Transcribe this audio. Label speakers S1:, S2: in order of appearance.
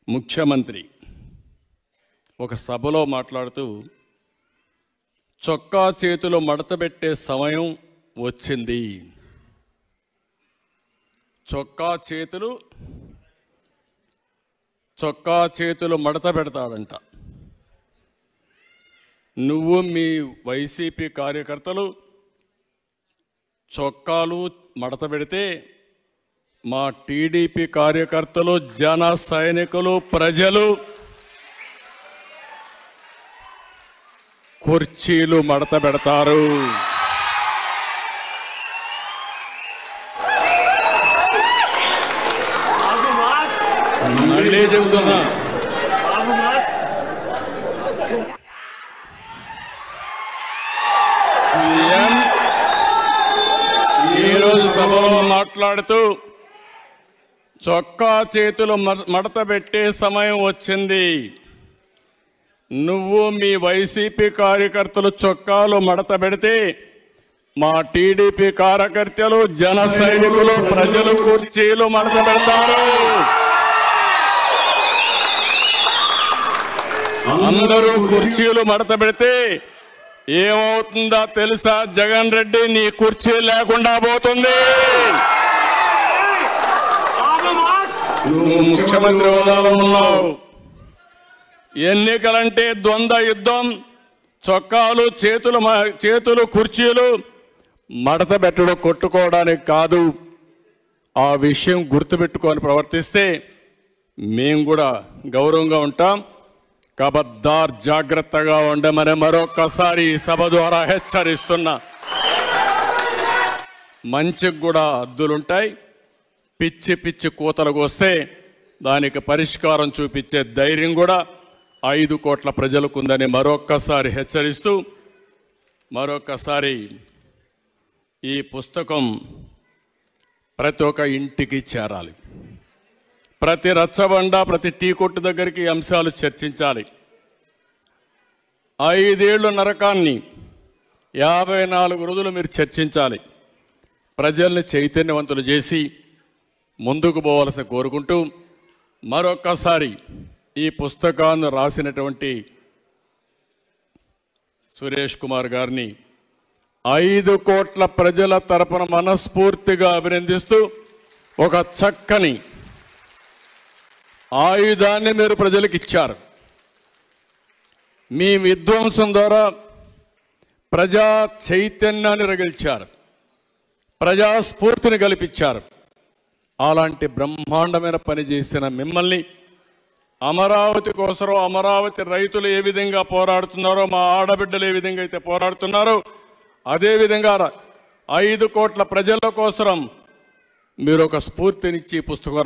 S1: ముఖ్యమంత్రి ఒక సభలో మాట్లాడుతూ చొక్కా చేతులు మడతబెట్టే సమయం వచ్చింది. చొక్కా చేతులు మడత పెడతాడంట. నువ్వు మీ వైసీపీ కార్యకర్తలు చొక్కాలు మడత పెడితే మా టీడీపీ కార్యకర్తలు, జన సైనికులు, ప్రజలు కుర్చీలు మడత పెడతారు. మళ్ళీ చెబుతున్నా, సీఎం ఈరోజు సభలో మాట్లాడుతూ చొక్కా చేతులు మడత పెట్టే సమయం వచ్చింది. నువ్వు మీ వైసీపీ కార్యకర్తలు చొక్కాలు మడత పెడితే మా టీడీపీ కార్యకర్తలు, జన సైనికులు, ప్రజలు కుర్చీలు మడత పెడతారు. అందరూ కుర్చీలు మడత పెడితే ఏమవుతుందో తెలుసా? జగన్ రెడ్డి నీ కుర్చీ లేకుండా పోతుంది. నువ్వు ముఖ్యమంత్రి హోదాలో ఉన్నావు. ఎన్నికలంటే ద్వంద్వ యుద్ధం. చొక్కాలు చేతులు కుర్చీలు మడత పెట్టడం కొట్టుకోవడానికి కాదు. ఆ విషయం గుర్తుపెట్టుకొని ప్రవర్తిస్తే మేము కూడా గౌరవంగా ఉంటాం. కబద్దార్, జాగ్రత్తగా ఉండమని మరొక్కసారి సభ ద్వారా హెచ్చరిస్తున్నా. మంచికి కూడా హద్దులుంటాయి. పిచ్చి పిచ్చి కూతలకు వస్తే దానికి పరిష్కారం చూపించే ధైర్యం కూడా 5 కోట్ల ప్రజలకు ఉందని మరొక్కసారి హెచ్చరిస్తూ, మరొక్కసారి ఈ పుస్తకం ప్రతి ఒక్క ఇంటికి చేరాలి. ప్రతి రచ్చబండ, ప్రతి టీ కొట్టు దగ్గరికి అంశాలు చర్చించాలి. 5 ఏళ్ళు నరకాన్ని 54 రోజులు మీరు చర్చించాలి. ప్రజల్ని చైతన్యవంతులు చేసి ముందుకు పోవాల్సి కోరుకుంటూ, మరొక్కసారి ఈ పుస్తకాన్ని రాసినటువంటి సురేష్ కుమార్ గారిని 5 కోట్ల ప్రజల తరపున మనస్ఫూర్తిగా అభినందిస్తూ, ఒక చక్కని ఆయుధాన్ని మీరు ప్రజలకు ఇచ్చారు. మీ విధ్వంసం ద్వారా ప్రజా చైతన్యాన్ని రగిల్చారు, ప్రజాస్ఫూర్తిని కల్పించారు. అలాంటి బ్రహ్మాండమైన పని చేసిన మిమ్మల్ని అమరావతి కోసం, అమరావతి రైతులు ఏ విధంగా పోరాడుతున్నారో, మా ఆడబిడ్డలు ఏ విధంగా అయితే పోరాడుతున్నారో, అదేవిధంగా 5 కోట్ల ప్రజల కోసం మీరు ఒక స్ఫూర్తినిచ్చి పుస్తకం